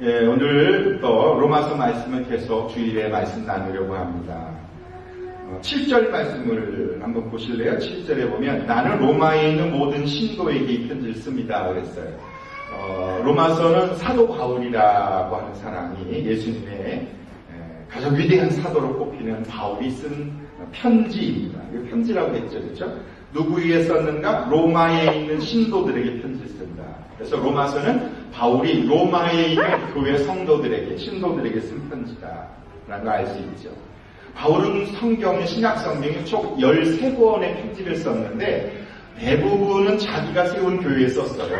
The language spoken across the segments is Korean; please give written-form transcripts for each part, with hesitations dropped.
예, 오늘부터 로마서 말씀을 계속 주일에 말씀 나누려고 합니다. 7절 말씀을 한번 보실래요? 7절에 보면 나는 로마에 있는 모든 신도에게 이 편지를 씁니다 그랬어요. 로마서는 사도 바울이라고 하는 사람이 예수님의 가장 위대한 사도로 꼽히는 바울이 쓴 편지입니다. 이거 편지라고 했죠, 그렇죠? 누구에게 썼는가? 로마에 있는 신도들에게 편지를 쓴다. 그래서 로마서는 바울이 로마에 있는 교회 성도들에게, 신도들에게 쓴 편지다라는 걸 알 수 있죠. 바울은 성경의 신약 성경에 총 13권의 편지를 썼는데 대부분은 자기가 세운 교회에 썼어요.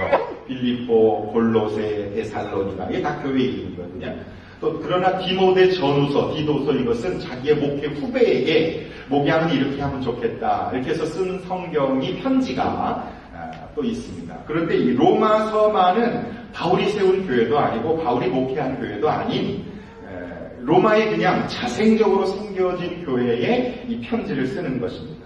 빌립보, 골로새, 데살로니가 이게 다 교회 이름이거든요. 또 그러나 디모데 전후서, 디도서 이것은 자기의 목회 후배에게 목양은 이렇게 하면 좋겠다 이렇게 해서 쓴 성경이 편지가 또 있습니다. 그런데 이 로마서만은 바울이 세운 교회도 아니고 바울이 목회한 교회도 아닌 로마에 그냥 자생적으로 섬겨진 교회에 이 편지를 쓰는 것입니다.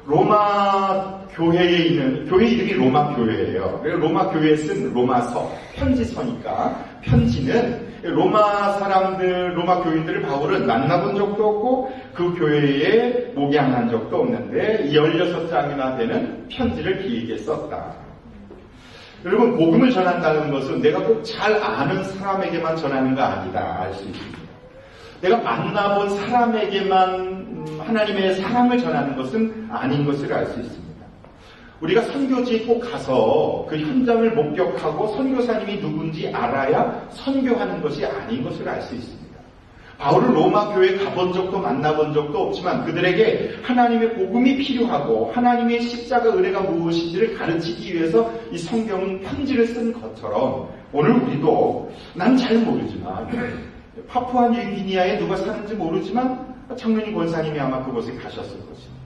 로마 교회에 있는 교회 이름이 로마 교회예요. 그래서 로마 교회에 쓴 로마서, 편지서니까 편지는 로마 사람들, 로마 교인들을 바울은 만나본 적도 없고 그 교회에 목양한 적도 없는데 16장이나 되는 편지를 그에게 썼다. 여러분, 복음을 전한다는 것은 내가 꼭 잘 아는 사람에게만 전하는 거 아니다 알 수 있습니다. 내가 만나본 사람에게만 하나님의 사랑을 전하는 것은 아닌 것을 알 수 있습니다. 우리가 선교지에 꼭 가서 그 현장을 목격하고 선교사님이 누군지 알아야 선교하는 것이 아닌 것을 알 수 있습니다. 바울은 로마 교회에 가본 적도 만나본 적도 없지만 그들에게 하나님의 복음이 필요하고 하나님의 십자가 은혜가 무엇인지를 가르치기 위해서 이 성경은 편지를 쓴 것처럼 오늘 우리도 난 잘 모르지만 파푸아뉴기니아에 누가 사는지 모르지만 청년이 권사님이 아마 그곳에 가셨을 것입니다.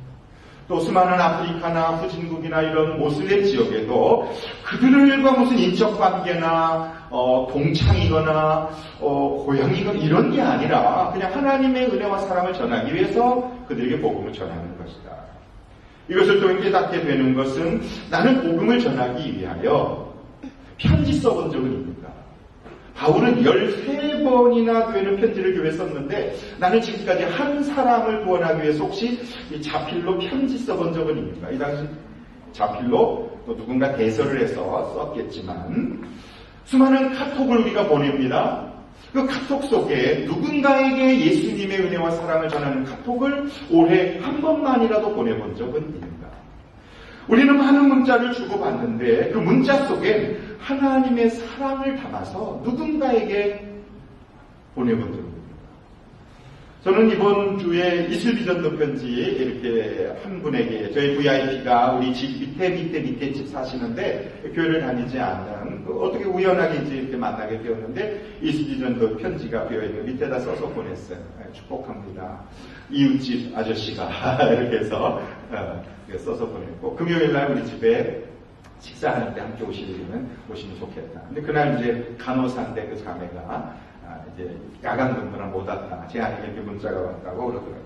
또 수많은 아프리카나 후진국이나 이런 모슬렘 지역에도 그들과 무슨 인적 관계나 동창이거나 고향이거나 이런 게 아니라 그냥 하나님의 은혜와 사랑을 전하기 위해서 그들에게 복음을 전하는 것이다. 이것을 또 깨닫게 되는 것은 나는 복음을 전하기 위하여 편지 써본 적은 있는가? 바울은 13번이나 되는 편지를 교회에 썼는데 나는 지금까지 한 사람을 구원하기 위해서 혹시 이 자필로 편지 써본 적은 있는가? 이 당시 자필로 또 누군가 대서를 해서 썼겠지만 수많은 카톡을 우리가 보냅니다. 그 카톡 속에 누군가에게 예수님의 은혜와 사랑을 전하는 카톡을 올해 한 번만이라도 보내본 적은 있는가? 우리는 많은 문자를 주고받는데 그 문자 속에 하나님의 사랑을 담아서 누군가에게 보내본 적입니다. 저는 이번 주에 이슬비전도 편지 이렇게 한 분에게 저희 VIP가 우리 집 밑에 집 사시는데 교회를 다니지 않는 어떻게 우연하게 이제 이렇게 만나게 되었는데 이슬비전도 편지가 되어있는 밑에다 써서 보냈어요. 축복합니다. 이웃집 아저씨가 이렇게 해서 써서 보냈고 금요일날 우리 집에 식사하는데 함께 오시면 좋겠다. 근데 그날 이제 간호사인데 그 자매가 이제 야간 근무를 못 왔다. 제 아내에게 이렇게 문자가 왔다고 그러더라고요.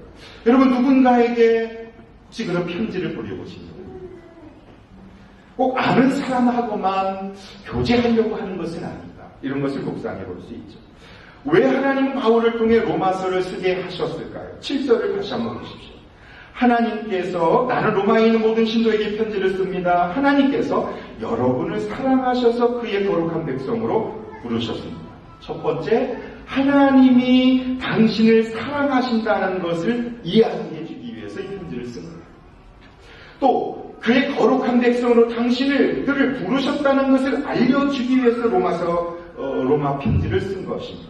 여러분 누군가에게 혹시 그런 편지를 보내보신 적은 꼭 아는 사람하고만 교제하려고 하는 것은 아니다. 이런 것을 묵상해 볼 수 있죠. 왜 하나님은 바울을 통해 로마서를 쓰게 하셨을까요? 7절을 다시 한번 보십시오. 하나님께서 나는 로마에 있는 모든 신도에게 편지를 씁니다. 하나님께서 여러분을 사랑하셔서 그의 거룩한 백성으로 부르셨습니다. 첫 번째, 하나님이 당신을 사랑하신다는 것을 이해하게 해주기 위해서 이 편지를 쓴 거예요. 또 그의 거룩한 백성으로 그를 부르셨다는 것을 알려주기 위해서 로마 편지를 쓴 것입니다.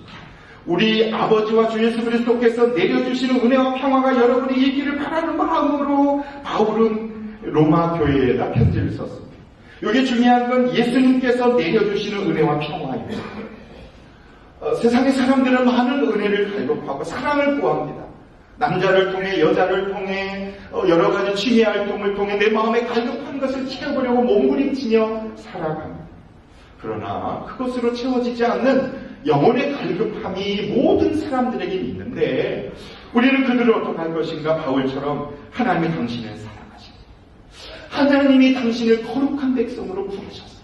우리 아버지와 주 예수 그리스도께서 내려주시는 은혜와 평화가 여러분이 있기를 바라는 마음으로 바울은 로마 교회에다 편지를 썼습니다. 여기 중요한 건 예수님께서 내려주시는 은혜와 평화입니다. 세상의 사람들은 많은 은혜를 갈급하고 사랑을 구합니다. 남자를 통해 여자를 통해 여러 가지 취미 활동을 통해 내 마음에 갈급한 것을 채워보려고 몸부림치며 살아갑니다. 그러나 그것으로 채워지지 않는 영혼의 갈급함이 모든 사람들에게 있는데 우리는 그들을 어떻게 할 것인가? 바울처럼 하나님이 당신을 사랑하십니다. 하나님이 당신을 거룩한 백성으로 부르셨습니다.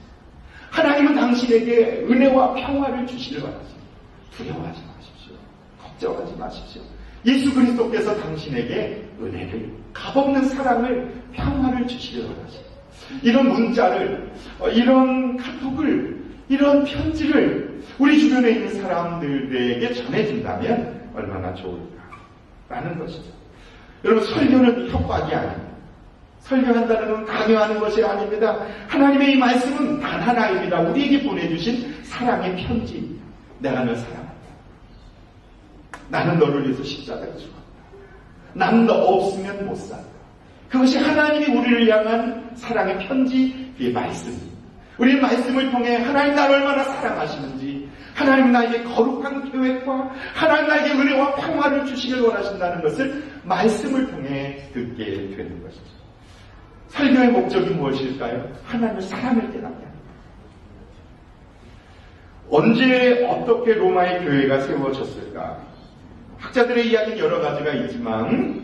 하나님은 당신에게 은혜와 평화를 주시길 원하십니다. 두려워하지 마십시오. 걱정하지 마십시오. 예수 그리스도께서 당신에게 은혜를, 값없는 사랑을, 평화를 주시길 원하십니다. 이런 문자를, 이런 카톡을, 이런 편지를 우리 주변에 있는 사람들에게 전해준다면 얼마나 좋을까 라는 것이죠. 여러분, 설교는 협박이 아닙니다. 설교한다는 건 강요하는 것이 아닙니다. 하나님의 이 말씀은 단 하나입니다. 우리에게 보내주신 사랑의 편지입니다. 내가 널 사랑한다. 나는 너를 위해서 십자가에 죽었다. 나는 너 없으면 못 산다. 그것이 하나님이 우리를 향한 사랑의 편지, 그 말씀입니다. 우리는 말씀을 통해 하나님 나를 얼마나 사랑하시는지, 하나님 나에게 거룩한 계획과 하나님 나에게 은혜와 평화를 주시길 원하신다는 것을 말씀을 통해 듣게 되는 것이죠. 설교의 목적이 무엇일까요? 하나님의 사랑을 깨닫게 합니다. 언제 어떻게 로마의 교회가 세워졌을까? 학자들의 이야기는 여러 가지가 있지만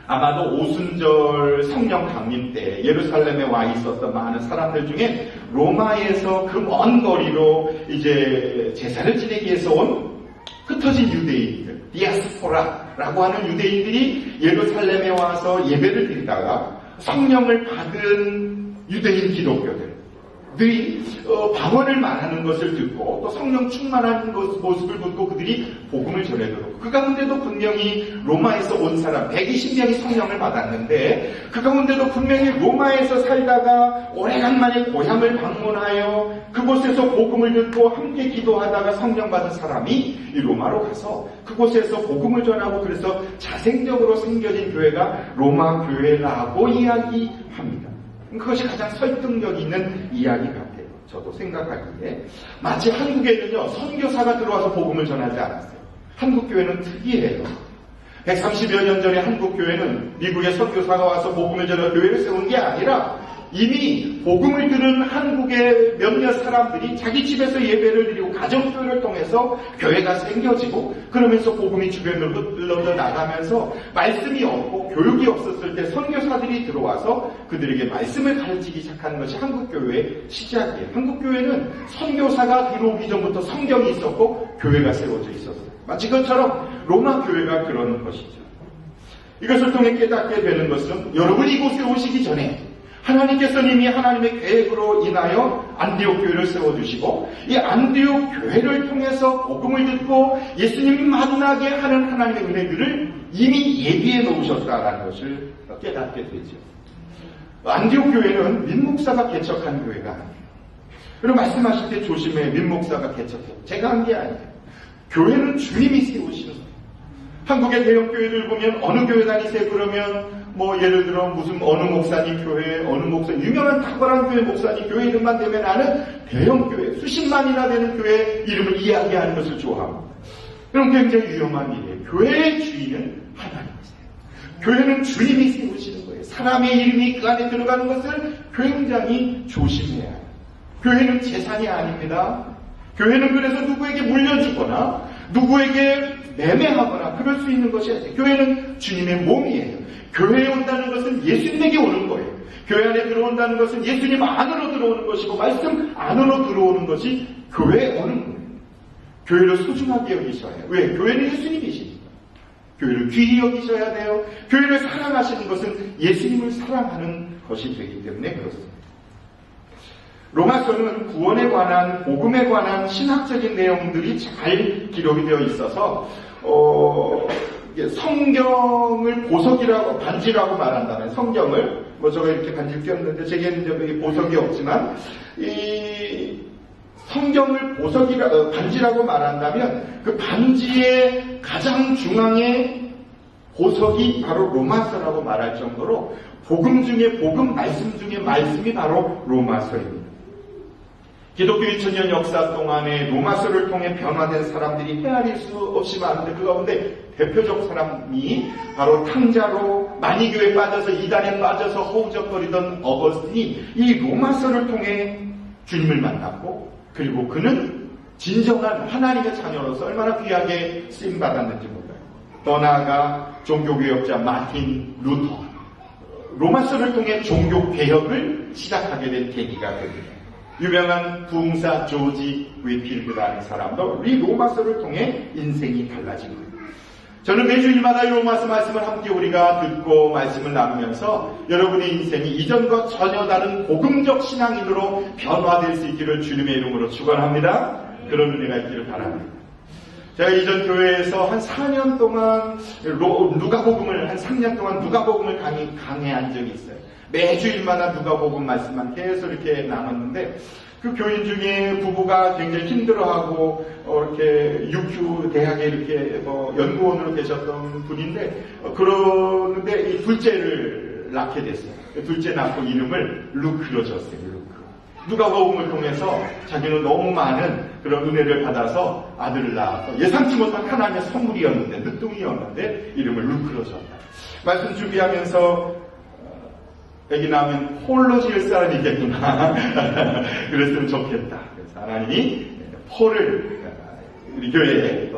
아마도 오순절 성령 강림 때 예루살렘에 와 있었던 많은 사람들 중에 로마에서 그 먼 거리로 이제 제사를 지내기 위해서 온 흩어진 유대인들, 디아스포라라고 하는 유대인들이 예루살렘에 와서 예배를 드리다가 성령을 받은 유대인 기독교들이 방언을 말하는 것을 듣고 또 성령 충만한 모습을 보고 그들이 복음을 전해도록, 그 가운데도 분명히 로마에서 온 사람 120명이 성령을 받았는데 그 가운데도 분명히 로마에서 살다가 오래간만에 고향을 방문하여 그곳에서 복음을 듣고 함께 기도하다가 성령 받은 사람이 이 로마로 가서 그곳에서 복음을 전하고, 그래서 자생적으로 생겨진 교회가 로마 교회라고 이야기합니다. 그것이 가장 설득력 있는 이야기 같아요. 저도 생각하기에. 마치 한국에는요, 선교사가 들어와서 복음을 전하지 않았어요. 한국 교회는 특이해요. 130여 년 전에 한국 교회는 미국의 선교사가 와서 복음을 전하 교회를 세운 게 아니라 이미 복음을 들은 한국의 몇몇 사람들이 자기 집에서 예배를 드리고 가정교회를 통해서 교회가 생겨지고, 그러면서 복음이 주변으로 흘러져 나가면서 말씀이 없고 교육이 없었을 때 선교사들이 들어와서 그들에게 말씀을 가르치기 시작하는 것이 한국교회의 시작이에요. 한국교회는 선교사가 들어오기 전부터 성경이 있었고 교회가 세워져 있었어요. 마치 그것처럼 로마 교회가 그런 것이죠. 이것을 통해 깨닫게 되는 것은 여러분이 이곳에 오시기 전에 하나님께서는 이미 하나님의 계획으로 인하여 안디옥 교회를 세워주시고, 이 안디옥 교회를 통해서 복음을 듣고 예수님이 만나게 하는 하나님의 은혜들을 이미 예비해 놓으셨다는 것을 깨닫게 되죠. 안디옥 교회는 민목사가 개척한 교회가 아니에요. 그리고 말씀하실 때 조심해. 민목사가 개척해요. 제가 한 게 아니에요. 교회는 주님이 세우시는 거예요. 한국의 대형 교회들 보면 어느 교회 다니세요? 그러면 예를 들어 무슨 어느 목사님 교회, 어느 목사, 유명한 탁월한 교회 목사님 교회 이름만 되면 아는 대형 교회, 수십만이나 되는 교회 이름을 이야기하는 것을 좋아합니다. 그럼 굉장히 위험한 일이에요. 교회의 주인은 하나님이세요. 교회는 주님이 세우시는 거예요. 사람의 이름이 그 안에 들어가는 것을 굉장히 조심해야 해요. 교회는 재산이 아닙니다. 교회는 그래서 누구에게 물려주거나 누구에게 매매하거나 그럴 수 있는 것이 아니에요. 교회는 주님의 몸이에요. 교회에 온다는 것은 예수님에게 오는 거예요. 교회 안에 들어온다는 것은 예수님 안으로 들어오는 것이고 말씀 안으로 들어오는 것이 교회에 오는 거예요. 교회를 소중하게 여기셔야 해요. 왜? 교회는 예수님이시니까. 교회를 귀히 여기셔야 돼요. 교회를 사랑하시는 것은 예수님을 사랑하는 것이 되기 때문에 그렇습니다. 로마서는 구원에 관한, 복음에 관한 신학적인 내용들이 잘 기록이 되어 있어서 성경을 보석이라고, 반지라고 말한다면, 성경을 제가 이렇게 반지를 꼈는데 제게는 여기 보석이 없지만 이 성경을 반지라고 말한다면 그 반지의 가장 중앙에 보석이 바로 로마서라고 말할 정도로 복음 중에 복음, 말씀 중에 말씀이 바로 로마서입니다. 기독교 2000년 역사 동안에 로마서를 통해 변화된 사람들이 헤아릴 수 없이 많은데 그 가운데 대표적 사람이 바로 탕자로 만이교에 빠져서 이단에 빠져서 허우적거리던 어거스틴이 이 로마서를 통해 주님을 만났고, 그리고 그는 진정한 하나님의 자녀로서 얼마나 귀하게 쓰임받았는지 몰라요. 더 나아가 종교개혁자 마틴 루터, 로마서를 통해 종교개혁을 시작하게 된 계기가 됩니다. 유명한 부흥사 조지 웨필드라는 사람도 이 로마서를 통해 인생이 달라진 거예요. 저는 매주일마다 이 로마서 말씀을 함께 우리가 듣고 말씀을 나누면서 여러분의 인생이 이전과 전혀 다른 복음적 신앙인으로 변화될 수 있기를 주님의 이름으로 축원합니다. 그런 은혜가 있기를 바랍니다. 제가 이전 교회에서 한 4년 동안 누가복음을 한 3년 동안 누가복음을 강해한 적이 있어요. 매주일마다 누가복음 말씀만 계속 이렇게 나눴는데 그 교인 중에 부부가 굉장히 힘들어하고 이렇게 육휴 대학에 이렇게 연구원으로 계셨던 분인데 그러는데 이 둘째를 낳게 됐어요. 둘째 낳고 이름을 루크로 줬어요. 루크. 누가복음을 통해서 자기는 너무 많은 그런 은혜를 받아서 아들을 낳아서 예상치 못한 하나님의 선물이었는데 늦둥이였는데 이름을 루크로 줬다. 말씀 준비하면서 애기 낳으면 폴로 지을 사람이겠구나. 그랬으면 좋겠다. 그래서 하나님이 폴을 우리 교회에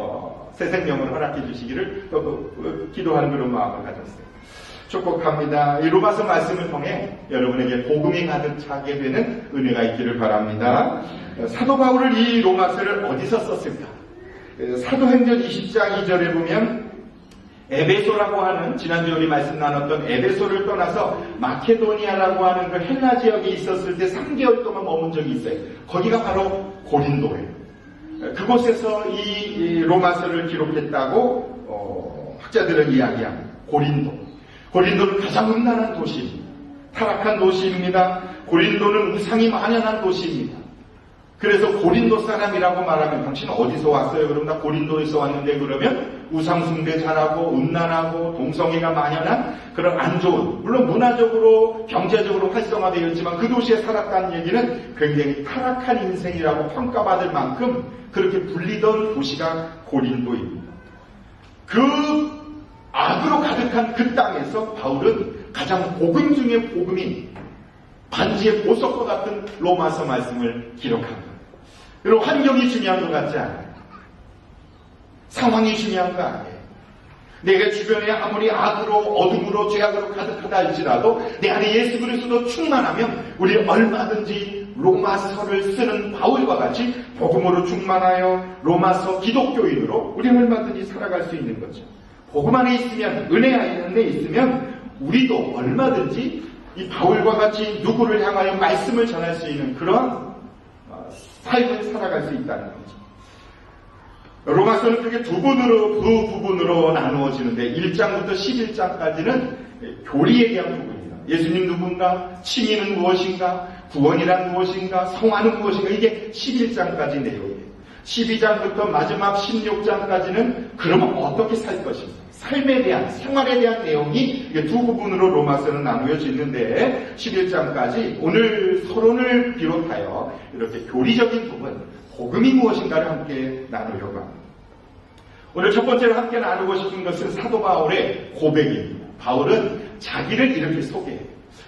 새 생명을 허락해 주시기를 또 기도하는 그런 마음을 가졌어요. 축복합니다. 이 로마서 말씀을 통해 여러분에게 복음이 가득 차게 되는 은혜가 있기를 바랍니다. 사도 바울은 이 로마서를 어디서 썼을까? 사도행전 20장 2절에 보면 에베소라고 하는 지난주에 우리 말씀 나눴던 에베소를 떠나서 마케도니아라고 하는 그 헬라 지역에 있었을 때 3개월 동안 머문 적이 있어요. 거기가 바로 고린도예요. 그곳에서 이 로마서를 기록했다고 학자들은 이야기합니다. 고린도는 가장 음란한 도시입니다. 타락한 도시입니다. 고린도는 우상이 만연한 도시입니다. 그래서 고린도 사람이라고 말하면 당신은 어디서 왔어요? 그럼 나 고린도에서 왔는데 그러면 우상숭배 잘하고 음란하고 동성애가 만연한 그런 안 좋은, 물론 문화적으로 경제적으로 활성화되어 있지만 그 도시에 살았다는 얘기는 굉장히 타락한 인생이라고 평가받을 만큼 그렇게 불리던 도시가 고린도입니다. 그 악으로 가득한 그 땅에서 바울은 가장 복음 중에 복음인 반지의 보석과 같은 로마서 말씀을 기록한 거예요. 여러분, 환경이 중요한 것 같지 않아요? 상황이 중요한 거 아니에요. 내가 주변에 아무리 악으로 어둠으로 죄악으로 가득하다 할지라도 내 안에 예수 그리스도 충만하면 우리 얼마든지 로마서를 쓰는 바울과 같이 복음으로 충만하여 로마서 기독교인으로 우리 얼마든지 살아갈 수 있는 거죠. 복음 안에 있으면, 은혜 안에 있으면 우리도 얼마든지 이 바울과 같이 누구를 향하여 말씀을 전할 수 있는 그런 삶을 살아갈 수 있다는 거죠. 로마서는 크게 두 부분으로 나누어지는데 1장부터 11장까지는 교리에 대한 부분입니다. 예수님 누군가, 칭의는 무엇인가, 구원이란 무엇인가, 성화는 무엇인가, 이게 11장까지 내용이에요. 12장부터 마지막 16장까지는 그러면 어떻게 살 것인가, 삶에 대한, 생활에 대한 내용이 두 부분으로 로마서는 나누어져 있는데 11장까지 오늘 서론을 비롯하여 이렇게 교리적인 부분, 복음이 무엇인가를 함께 나누려고 합니다. 오늘 첫 번째로 함께 나누고 싶은 것은 사도 바울의 고백입니다. 바울은 자기를 이렇게 소개해요.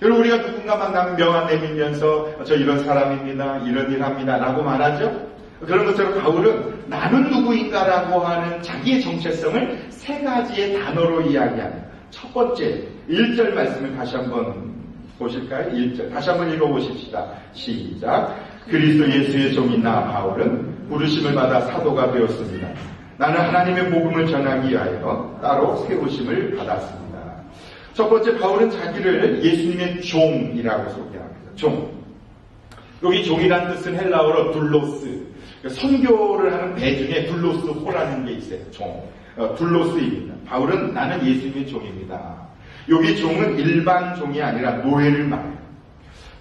여러분, 우리가 누군가 만나면 명함 내밀면서 저 이런 사람입니다, 이런 일 합니다 라고 말하죠. 그런 것처럼 바울은 나는 누구인가라고 하는 자기의 정체성을 세 가지의 단어로 이야기합니다. 첫 번째, 1절 말씀을 다시 한번 보실까요? 1절 다시 한번 읽어보십시다. 시작. 그리스도 예수의 종인 나 바울은 부르심을 받아 사도가 되었습니다. 나는 하나님의 복음을 전하기 위하여 따로 세우심을 받았습니다. 첫 번째, 바울은 자기를 예수님의 종이라고 소개합니다. 종. 여기 종이라는 뜻은 헬라어로 둘로스. 선교를 하는 배 중에 둘로스 호라는 게 있어요. 종. 둘로스입니다. 바울은 나는 예수님의 종입니다. 여기 종은 일반 종이 아니라 노예를 말해요.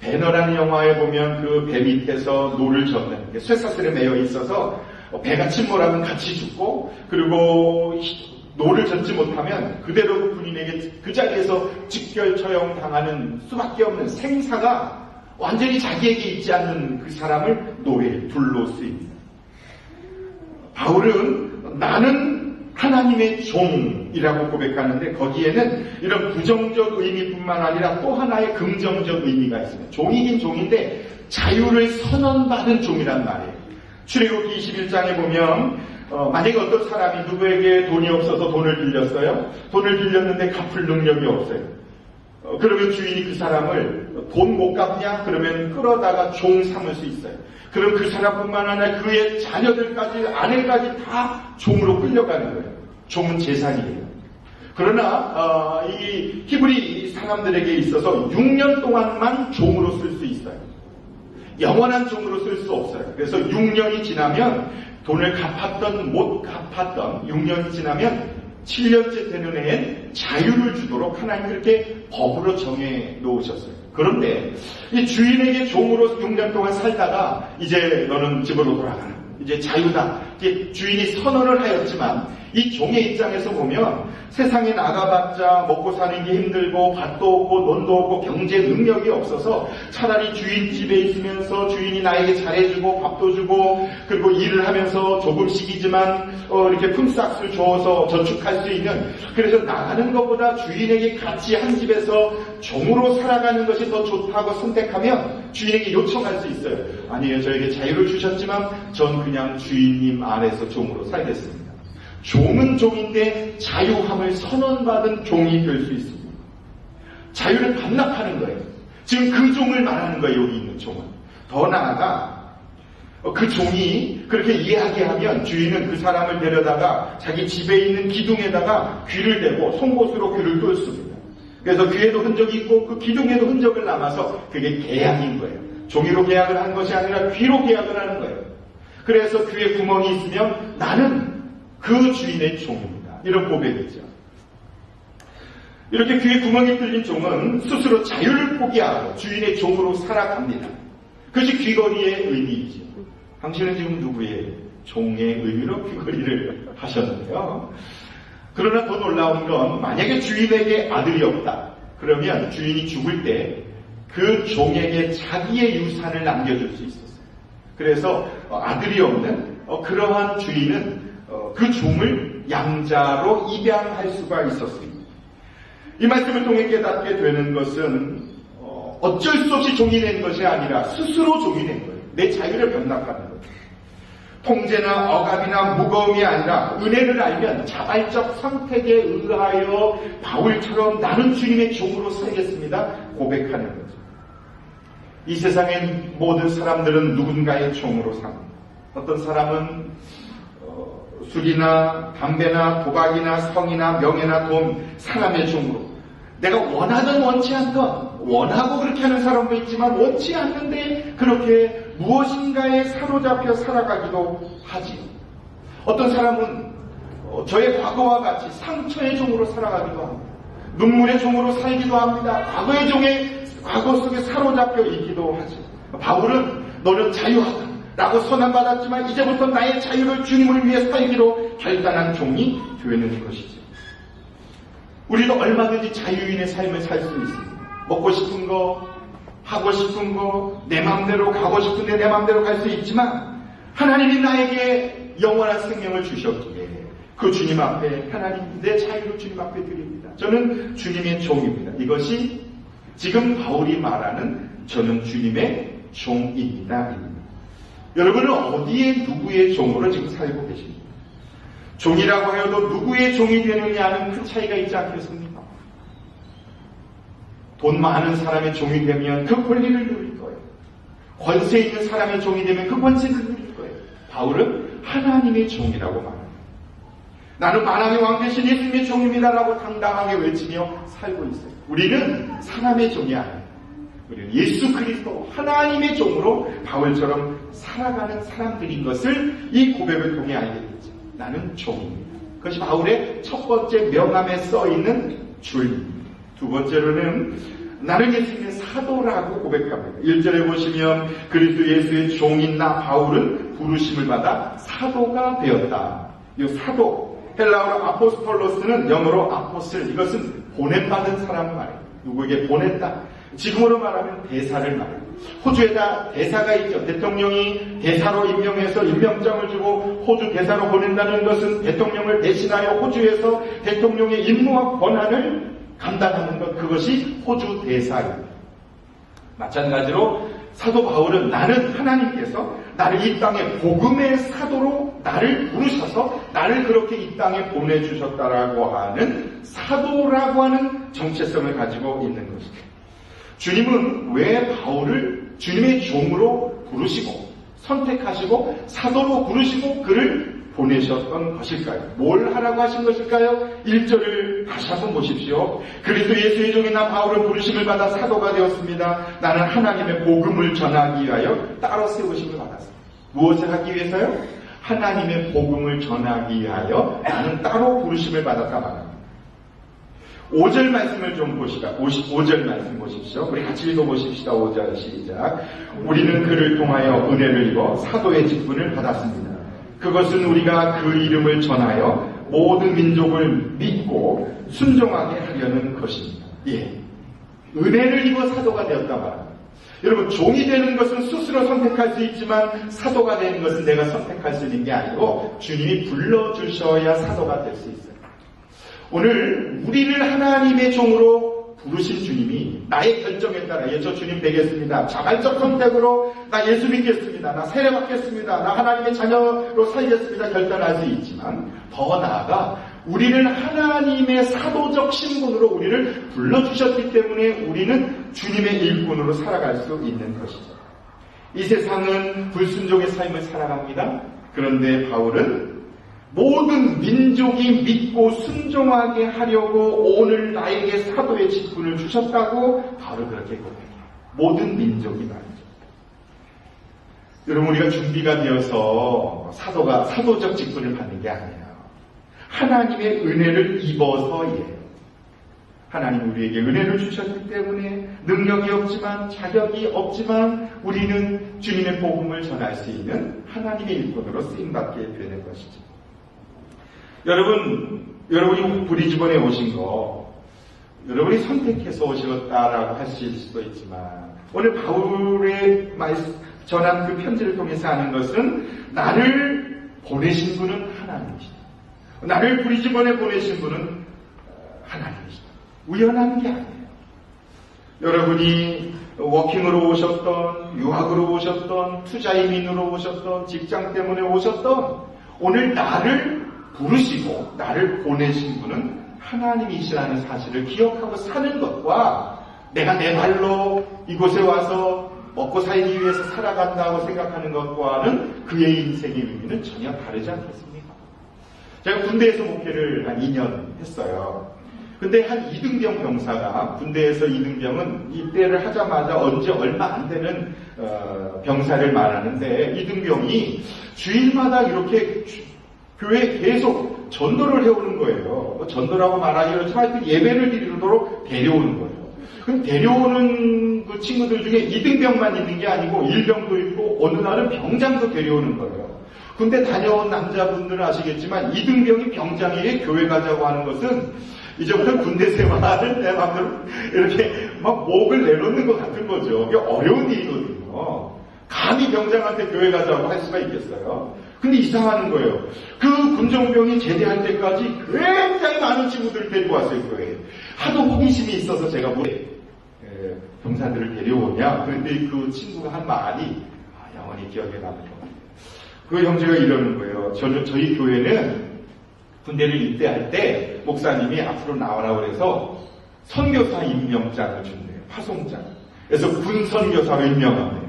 배너라는 영화에 보면 그 배 밑에서 노를 젓는, 쇠사슬에 매여 있어서 배가 침몰하면 같이 죽고, 그리고 노를 젓지 못하면 그대로 그 군인에게 그 자리에서 직결 처형 당하는 수밖에 없는 생사가 완전히 자기에게 있지 않는 그 사람을 노예, 둘로스입니다. 바울은 나는 하나님의 종이라고 고백하는데 거기에는 이런 부정적 의미뿐만 아니라 또 하나의 긍정적 의미가 있습니다. 종이긴 종인데 자유를 선언받은 종이란 말이에요. 출애굽기 21장에 보면 만약에 어떤 사람이 누구에게 돈이 없어서 돈을 빌렸어요. 돈을 빌렸는데 갚을 능력이 없어요. 그러면 주인이 그 사람을 돈 못 갚냐? 그러면 끌어다가 종 삼을 수 있어요. 그럼 그 사람뿐만 아니라 그의 자녀들까지, 아내까지 다 종으로 끌려가는 거예요. 종은 재산이에요. 그러나 이 히브리 사람들에게 있어서 6년 동안만 종으로 쓸 수 있어요. 영원한 종으로 쓸 수 없어요. 그래서 6년이 지나면 돈을 갚았던 못 갚았던 6년이 지나면 7년째 되는 해엔 자유를 주도록 하나님 그렇게 법으로 정해 놓으셨어요. 그런데 이 주인에게 종으로 6년 동안 살다가 이제 너는 집으로 돌아가라. 이제 자유다. 이제 주인이 선언을 하였지만 이 종의 입장에서 보면 세상에 나가봤자 먹고 사는 게 힘들고 밭도 없고 논도 없고 경제 능력이 없어서 차라리 주인 집에 있으면서 주인이 나에게 잘해주고 밥도 주고 그리고 일을 하면서 조금씩이지만 이렇게 품삯을 줘서 저축할 수 있는, 그래서 나가는 것보다 주인에게 같이 한 집에서 종으로 살아가는 것이 더 좋다고 선택하면 주인에게 요청할 수 있어요. 아니에요, 저에게 자유를 주셨지만 전 그냥 주인님 아래서 종으로 살겠습니다. 종은 종인데 자유함을 선언받은 종이 될 수 있습니다. 자유를 반납하는 거예요. 지금 그 종을 말하는 거예요, 여기 있는 종은. 더 나아가 그 종이 그렇게 이야기하면 주인은 그 사람을 데려다가 자기 집에 있는 기둥에다가 귀를 대고 송곳으로 귀를 뚫습니다. 그래서 귀에도 흔적이 있고 그 기둥에도 흔적을 남아서 그게 계약인 거예요. 종이로 계약을 한 것이 아니라 귀로 계약을 하는 거예요. 그래서 귀에 구멍이 있으면 나는 그 주인의 종입니다. 이런 고백이죠. 이렇게 귀에 구멍이 뚫린 종은 스스로 자유를 포기하고 주인의 종으로 살아갑니다. 그것이 귀걸이의 의미이죠. 당신은 지금 누구의 종의 의미로 귀걸이를 하셨는데요. 그러나 더 놀라운 건 만약에 주인에게 아들이 없다. 그러면 주인이 죽을 때 그 종에게 자기의 유산을 남겨줄 수 있었어요. 그래서 아들이 없는 그러한 주인은 그 종을 양자로 입양할 수가 있었습니다. 이 말씀을 통해 깨닫게 되는 것은 어쩔 수 없이 종이 된 것이 아니라 스스로 종이 된 거예요. 내 자유를 변납하는 거예요. 통제나 억압이나 무거움이 아니라 은혜를 알면 자발적 선택에 의하여 바울처럼 나는 주님의 종으로 살겠습니다 고백하는 거죠. 이 세상의 모든 사람들은 누군가의 종으로 삽니다. 어떤 사람은 술이나 담배나 도박이나 성이나 명예나 돈, 사람의 종으로, 내가 원하든 원치 않든, 원하고 그렇게 하는 사람도 있지만 원치 않는데 그렇게 무엇인가에 사로잡혀 살아가기도 하지요. 어떤 사람은 저의 과거와 같이 상처의 종으로 살아가기도 합니다. 눈물의 종으로 살기도 합니다. 과거 속에 사로잡혀 있기도 하죠. 바울은 너는 자유하다 라고 선언받았지만 이제부터 나의 자유를 주님을 위해 살기로 결단한 종이 되는 것이죠. 우리도 얼마든지 자유인의 삶을 살 수 있습니다. 먹고 싶은 거, 하고 싶은 거, 내 마음대로 가고 싶은데 내 마음대로 갈 수 있지만 하나님이 나에게 영원한 생명을 주셨기에 그 주님 앞에, 하나님 내 자유를 주님 앞에 드립니다. 저는 주님의 종입니다. 이것이 지금 바울이 말하는 저는 주님의 종입니다. 여러분은 어디에 누구의 종으로 지금 살고 계십니까? 종이라고 하여도 누구의 종이 되느냐는 큰 차이가 있지 않겠습니까? 돈 많은 사람의 종이 되면 그 권리를 누릴 거예요. 권세 있는 사람의 종이 되면 그 권세를 누릴 거예요. 바울은 하나님의 종이라고 말합니다. 나는 만왕의 왕 대신 예수님의 종입니다라고 당당하게 외치며 살고 있어요. 우리는 사람의 종이 아니에요. 우리는 예수 그리스도 하나님의 종으로 바울처럼 살아가는 사람들인 것을 이 고백을 통해 알게 되죠. 나는 종입니다. 그것이 바울의 첫 번째 명함에 써있는 줄입니다. 두 번째로는 나는 예수님의 사도라고 고백합니다. 1절에 보시면 그리스도 예수의 종인 나 바울은 부르심을 받아 사도가 되었다. 이 사도, 헬라어로 아포스톨로스는 영어로 아포슬, 이것은 보냄받은 사람 말이에요. 누구에게 보냈다. 지금으로 말하면 대사를 말해요. 호주에다 대사가 있죠. 대통령이 대사로 임명해서 임명장을 주고 호주 대사로 보낸다는 것은 대통령을 대신하여 호주에서 대통령의 임무와 권한을 감당하는 것, 그것이 호주 대사입니다. 마찬가지로 사도 바울은 나는 하나님께서 나를 이 땅에 복음의 사도로 나를 부르셔서 나를 그렇게 이 땅에 보내주셨다라고 하는 사도라고 하는 정체성을 가지고 있는 것입니다. 주님은 왜 바울을 주님의 종으로 부르시고 선택하시고 사도로 부르시고 그를 보내셨던 것일까요? 뭘 하라고 하신 것일까요? 1절을 다시 한번 보십시오. 그리스도 예수의 종인 나 바울은 부르심을 받아 사도가 되었습니다. 나는 하나님의 복음을 전하기 위하여 따로 세우심을 받았습니다. 무엇을 하기 위해서요? 하나님의 복음을 전하기 위하여 나는 따로 부르심을 받았다 말합니다. 5절 말씀을 좀 보시다. 5절 말씀 보십시오. 우리 같이 읽어보십시다. 5절 시작. 우리는 그를 통하여 은혜를 입어 사도의 직분을 받았습니다. 그것은 우리가 그 이름을 전하여 모든 민족을 믿고 순종하게 하려는 것입니다. 예, 은혜를 입어 사도가 되었다 말합니다. 여러분, 종이 되는 것은 스스로 선택할 수 있지만 사도가 되는 것은 내가 선택할 수 있는 게 아니고 주님이 불러주셔야 사도가 될 수 있어요. 오늘 우리를 하나님의 종으로 부르신 주님이 나의 결정에 따라 저 주님 되겠습니다. 자발적 선택으로 나 예수 믿겠습니다. 나 세례 받겠습니다. 나 하나님의 자녀로 살겠습니다. 결단할 수 있지만 더 나아가 우리를 하나님의 사도적 신분으로 우리를 불러주셨기 때문에 우리는 주님의 일꾼으로 살아갈 수 있는 것이죠. 이 세상은 불순종의 삶을 살아갑니다. 그런데 바울은 모든 민족이 믿고 순종하게 하려고 오늘 나에게 사도의 직분을 주셨다고 바로 그렇게 고백해요. 모든 민족이 말이죠. 여러분, 우리가 준비가 되어서 사도적 직분을 받는 게 아니에요. 하나님의 은혜를 입어서예요. 하나님 우리에게 은혜를 주셨기 때문에 능력이 없지만 자격이 없지만 우리는 주님의 복음을 전할 수 있는 하나님의 일꾼으로 쓰임받게 되는 것이죠. 여러분이 브리즈번에 오신 거, 여러분이 선택해서 오셨다라고 하실 수도 있지만, 오늘 바울의 전한 그 편지를 통해서 하는 것은 나를 보내신 분은 하나님이시다. 나를 브리즈번에 보내신 분은 하나님이시다. 우연한 게 아니에요. 여러분이 워킹으로 오셨던, 유학으로 오셨던, 투자 이민으로 오셨던, 직장 때문에 오셨던, 오늘 나를 부르시고 나를 보내신 분은 하나님이시라는 사실을 기억하고 사는 것과 내가 내 발로 이곳에 와서 먹고 살기 위해서 살아간다고 생각하는 것과는 그의 인생의 의미는 전혀 다르지 않겠습니까? 제가 군대에서 목회를 한 2년 했어요. 근데 한 이등병 병사가, 군대에서 이등병은 입대를 하자마자 얼마 안 되는 병사를 말하는데, 이등병이 주일마다 이렇게 교회에 계속 전도를 해오는 거예요. 전도라고 말하기 그렇지만 하여튼 예배를 드리도록 데려오는 거예요. 그럼 데려오는 그 친구들 중에 이등병만 있는 게 아니고 일병도 있고 어느 날은 병장도 데려오는 거예요. 근데 다녀온 남자분들은 아시겠지만 이등병이 병장에게 교회 가자고 하는 것은 이제부터 군대 생활을 내 맘대로 이렇게 막 목을 내놓는 것 같은 거죠. 이게 어려운 일이거든요. 감히 병장한테 교회 가자고 할 수가 있겠어요? 근데 이상하는 거예요. 그 군정병이 제대할 때까지 굉장히 많은 친구들을 데리고 왔어요, 교회에. 하도 호기심이 있어서 제가 병사들을 데려오냐. 그런데 그 친구가 한 말이 영원히 기억에 남을 것 같아요. 그 형제가 이러는 거예요. 저희 교회는 군대를 입대할 때 목사님이 앞으로 나와라 그래서 선교사 임명장을 준대요. 파송장. 그래서 군선교사로 임명하네요.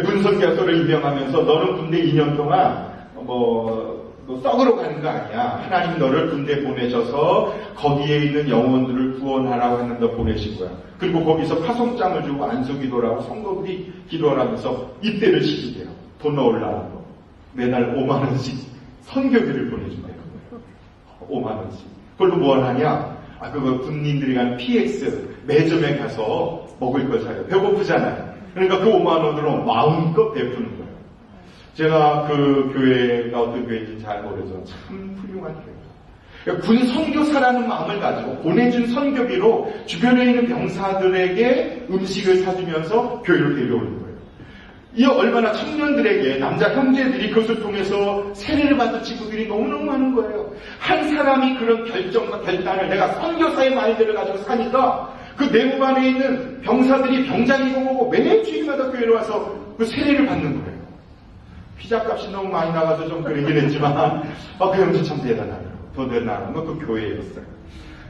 군선교사로 임명하면서 너는 군대 2년 동안 너 썩으러 가는 거 아니야. 하나님 너를 군대 보내셔서 거기에 있는 영혼들을 구원하라고 하는 너 보내신 거야. 그리고 거기서 파송장을 주고 안수기도라고 성도들이 기도하면서 입대를 시키대요. 돈 넣으려는 거. 매달 5만원씩 선교비를 보내준대요. 5만원씩. 그걸로 뭘 하냐? 그거 군인들이 가는 PX 매점에 가서 먹을 걸 사요. 배고프잖아요. 그러니까 그 5만원으로 마음껏 베푸는 거예요. 제가 그 교회가 어떤 교회인지 잘 모르죠. 참 훌륭한 교회예요. 그러니까 군 선교사라는 마음을 가지고 보내준 선교비로 주변에 있는 병사들에게 음식을 사주면서 교회로 데려오는 거예요. 이 얼마나 청년들에게 남자 형제들이 그것을 통해서 세례를 받은 친구들이 너무너무 많은 거예요. 한 사람이 그런 결정과 결단을 내가 선교사의 마인드를 가지고 사니까 그 그 내부 안에 있는 병사들이 병장이고 뭐고 매 주일마다 교회로 와서 그 세례를 받는 거예요. 피자값이 너무 많이 나가서 좀 그러긴 했지만 그 형제 참 대단하더라고요. 더 대단한 건 그 교회였어요.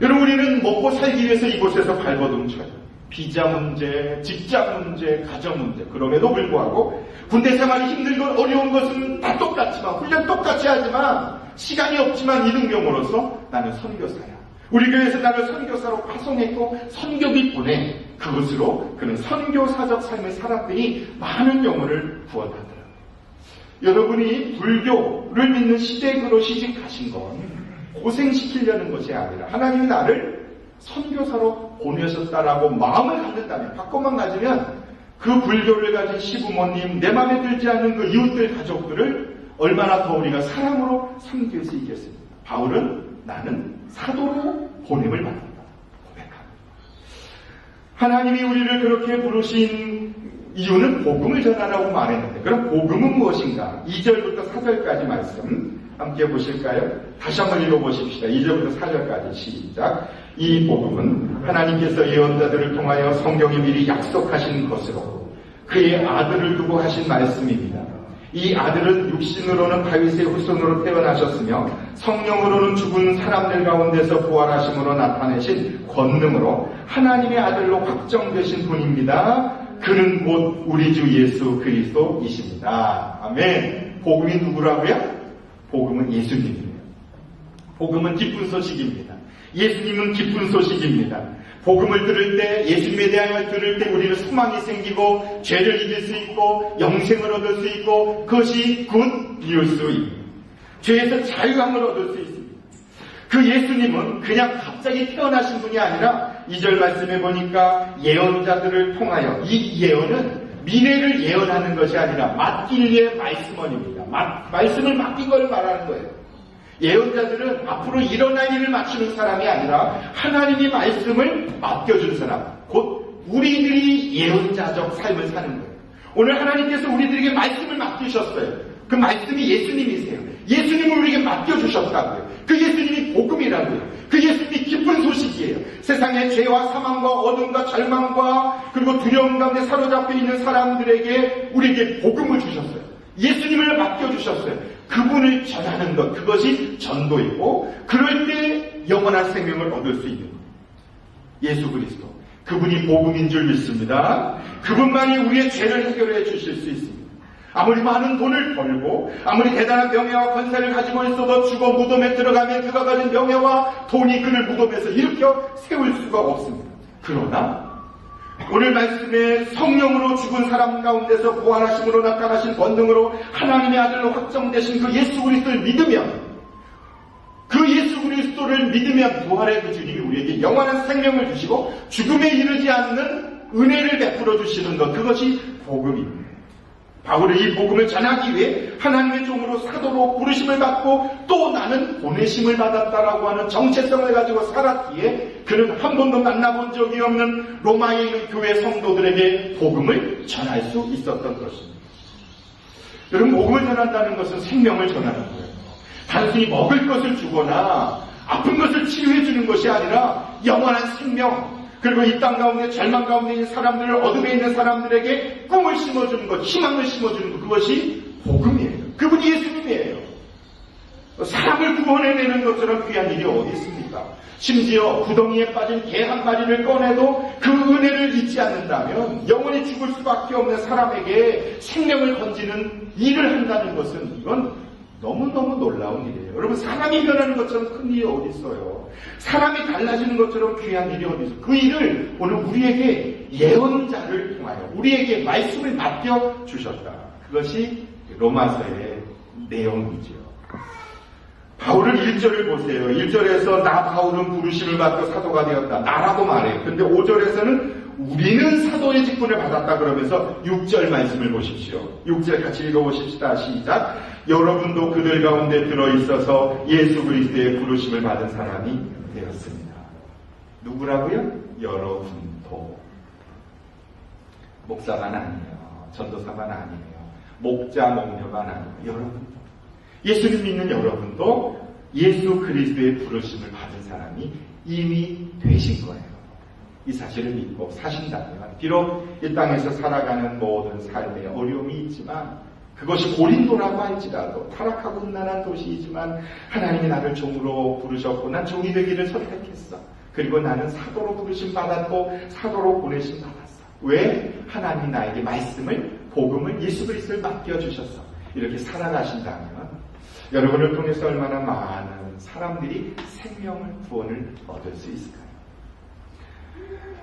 여러분, 우리는 먹고 살기 위해서 이곳에서 발버둥 쳐요. 비자 문제, 직장 문제, 가정 문제. 그럼에도 불구하고 군대 생활이 힘들고 어려운 것은 다 똑같지만, 훈련 똑같이 하지만 시간이 없지만 이등병으로서 나는 선교사야. 우리 교회에서 나를 선교사로 파송했고 선교비 보내. 그것으로 그는 선교사적 삶을 살았더니 많은 영혼을 구원하더라. 여러분이 불교를 믿는 시댁으로 시집가신 건 고생시키려는 것이 아니라 하나님이 나를 선교사로 보내셨다라고 마음을 갖는다면, 바꿔만 가지면 그 불교를 가진 시부모님, 내 마음에 들지 않는 그 이웃들, 가족들을 얼마나 더 우리가 사랑으로 섬길 수 있겠습니까? 바울은 나는 사도로 보냄을 받았다 고백합니다. 하나님이 우리를 그렇게 부르신 이유는 복음을 전하라고 말했는데, 그럼 복음은 무엇인가? 2절부터 4절까지 말씀 함께 보실까요? 다시 한번 읽어보십시다. 2절부터 4절까지 시작. 이 복음은 하나님께서 예언자들을 통하여 성경에 미리 약속하신 것으로 그의 아들을 두고 하신 말씀입니다. 이 아들은 육신으로는 다윗의 후손으로 태어나셨으며 성령으로는 죽은 사람들 가운데서 부활하심으로 나타내신 권능으로 하나님의 아들로 확정되신 분입니다. 그는 곧 우리 주 예수 그리스도이십니다. 아멘. 복음이 누구라고요? 복음은 예수님이에요. 복음은 기쁜 소식입니다. 예수님은 기쁜 소식입니다. 복음을 들을 때, 예수님에 대하여 들을 때 우리는 소망이 생기고 죄를 이길 수 있고 영생을 얻을 수 있고 그것이 굿 뉴스입니다. 죄에서 자유함을 얻을 수 있습니다. 그 예수님은 그냥 갑자기 태어나신 분이 아니라 2절 말씀에 보니까 예언자들을 통하여, 이 예언은 미래를 예언하는 것이 아니라 맡길 위의 말씀원입니다. 말씀을 맡긴 걸 말하는 거예요. 예언자들은 앞으로 일어날 일을 맞추는 사람이 아니라 하나님이 말씀을 맡겨준 사람, 곧 우리들이 예언자적 삶을 사는 거예요. 오늘 하나님께서 우리들에게 말씀을 맡기셨어요. 그 말씀이 예수님이세요. 예수님을 우리에게 맡겨주셨다고요. 그 예수님이 복음이라고요. 그 예수님이 기쁜 소식이에요. 세상의 죄와 사망과 어둠과 절망과 그리고 두려움 가운데 사로잡혀 있는 사람들에게 우리에게 복음을 주셨어요. 예수님을 맡겨주셨어요. 그분을 전하는 것, 그것이 전도이고 그럴 때 영원한 생명을 얻을 수 있는 것. 예수 그리스도, 그분이 복음인 줄 믿습니다. 그분만이 우리의 죄를 해결해 주실 수 있습니다. 아무리 많은 돈을 벌고 아무리 대단한 명예와 권세를 가지고 있어도 죽어 무덤에 들어가면 그가 가진 명예와 돈이 그를 무덤에서 일으켜 세울 수가 없습니다. 그러나 오늘 말씀에 성령으로 죽은 사람 가운데서 부활하심으로 나타나신 권능으로 하나님의 아들로 확정되신 그 예수 그리스도를 믿으면, 그 예수 그리스도를 믿으면 부활의 그 주님이 우리에게 영원한 생명을 주시고 죽음에 이르지 않는 은혜를 베풀어 주시는 것, 그것이 복음입니다. 바울은 이 복음을 전하기 위해 하나님의 종으로 사도로 부르심을 받고 또 나는 보내심을 받았다라고 하는 정체성을 가지고 살았기에 그는 한 번도 만나본 적이 없는 로마에 있는 교회 성도들에게 복음을 전할 수 있었던 것입니다. 여러분, 복음을 전한다는 것은 생명을 전하는 거예요. 단순히 먹을 것을 주거나 아픈 것을 치유해 주는 것이 아니라 영원한 생명, 그리고 이 땅 가운데 절망 가운데 있는 사람들을, 어둠에 있는 사람들에게 꿈을 심어주는 것, 희망을 심어주는 것, 그것이 복음이에요. 그분이 예수님이에요. 사람을 구원해내는 것처럼 귀한 일이 어디 있습니까? 심지어 구덩이에 빠진 개 한 마리를 꺼내도 그 은혜를 잊지 않는다면 영원히 죽을 수밖에 없는 사람에게 생명을 건지는 일을 한다는 것은, 이건 너무너무 놀라운 일이에요. 여러분, 사람이 변하는 것처럼 큰 일이 어디 있어요? 사람이 달라지는 것처럼 귀한 일이 어디 있어요? 그 일을 오늘 우리에게 예언자를 통하여 우리에게 말씀을 맡겨주셨다. 그것이 로마서의 내용이죠. 바울은 1절을 보세요. 1절에서 나 바울은 부르심을 받고 사도가 되었다. 나라고 말해요. 근데 5절에서는 우리는 사도의 직분을 받았다 그러면서 6절 말씀을 보십시오. 6절 같이 읽어보십시다. 시작. 여러분도 그들 가운데 들어있어서 예수 그리스도의 부르심을 받은 사람이 되었습니다. 누구라고요? 여러분도. 목사만 아니에요. 전도사만 아니에요. 목자, 목녀만 아니에요. 여러분도. 예수를 믿는 여러분도 예수 그리스도의 부르심을 받은 사람이 이미 되신 거예요. 이 사실을 믿고 사신다면 비록 이 땅에서 살아가는 모든 삶에 어려움이 있지만 그것이 고린도라고 할지라도 타락하고 험난한 도시이지만 하나님이 나를 종으로 부르셨고 난 종이 되기를 선택했어. 그리고 나는 사도로 부르심 받았고 사도로 보내심 받았어. 왜? 하나님이 나에게 말씀을 복음을 예수 그리스도를 맡겨주셨어. 이렇게 살아가신다면 여러분을 통해서 얼마나 많은 사람들이 생명을 구원을 얻을 수 있을까요?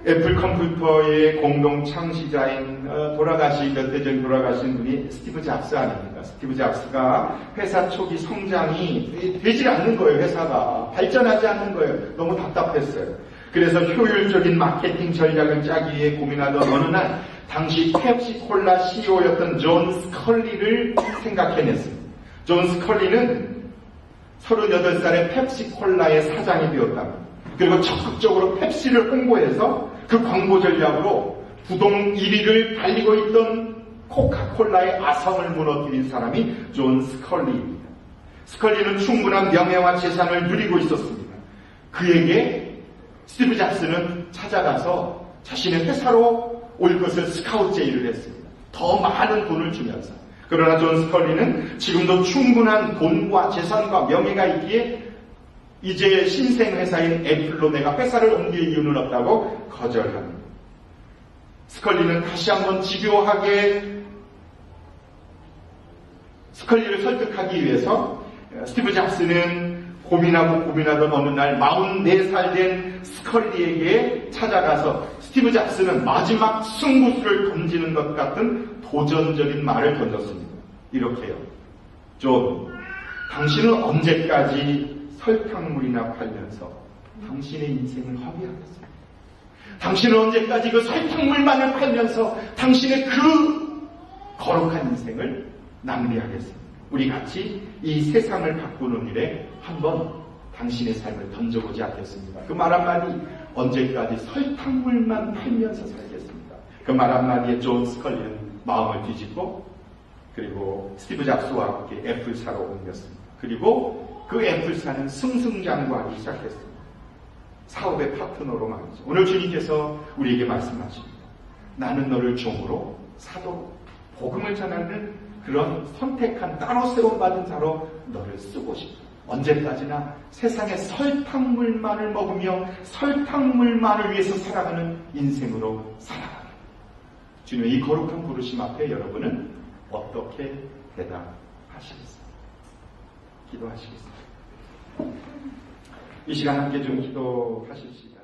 애플 컴퓨터의 공동 창시자인 돌아가신 몇 대 전 돌아가신 분이 스티브 잡스 아닙니까? 스티브 잡스가 회사 초기 성장이 되지 않는 거예요. 회사가 발전하지 않는 거예요. 너무 답답했어요. 그래서 효율적인 마케팅 전략을 짜기 위해 고민하던 어느 날 당시 펩시콜라 CEO였던 존 스컬리를 생각해냈습니다. 존 스컬리는 38살에 펩시콜라의 사장이 되었답니다. 그리고 적극적으로 펩시를 홍보해서 그 광고 전략으로 부동 1위를 달리고 있던 코카콜라의 아성을 무너뜨린 사람이 존 스컬리입니다. 스컬리는 충분한 명예와 재산을 누리고 있었습니다. 그에게 스티브 잡스는 찾아가서 자신의 회사로 올 것을 스카우트 제의를 했습니다. 더 많은 돈을 주면서. 그러나 존 스컬리는 지금도 충분한 돈과 재산과 명예가 있기에 이제 신생회사인 애플로 내가 회사를 옮길 이유는 없다고 거절합니다. 스컬리는 다시 한번 집요하게 스컬리를 설득하기 위해서 스티브 잡스는 고민하던 어느 날 44살 된 스컬리에게 찾아가서 스티브 잡스는 마지막 승부수를 던지는 것 같은 도전적인 말을 던졌습니다. 이렇게요. 존, 당신은 언제까지 설탕물이나 팔면서 당신의 인생을 허비하겠습니까? 당신은 언제까지 그 설탕물만을 팔면서 당신의 그 거룩한 인생을 낭비하겠습니까? 우리 같이 이 세상을 바꾸는 일에 한번 당신의 삶을 던져보지 않겠습니까? 그 말 한마디, 언제까지 설탕물만 팔면서 살겠습니까? 그 말 한마디에 존 스컬리는 마음을 뒤집고 그리고 스티브 잡스와 함께 애플사로 옮겼습니다. 그리고 그 애플사는 승승장구하기 시작했습니다. 사업의 파트너로 말이죠. 오늘 주님께서 우리에게 말씀하십니다. 나는 너를 종으로 사도로 복음을 전하는 그런 선택한 따로 세움받은 자로 너를 쓰고 싶다. 언제까지나 세상의 설탕물만을 먹으며 설탕물만을 위해서 살아가는 인생으로 살아가는 주님의 이 거룩한 부르심 앞에 여러분은 어떻게 대답하시겠습니까? 기도하시겠습니다. 이 시간 함께 좀 기도하실 시간.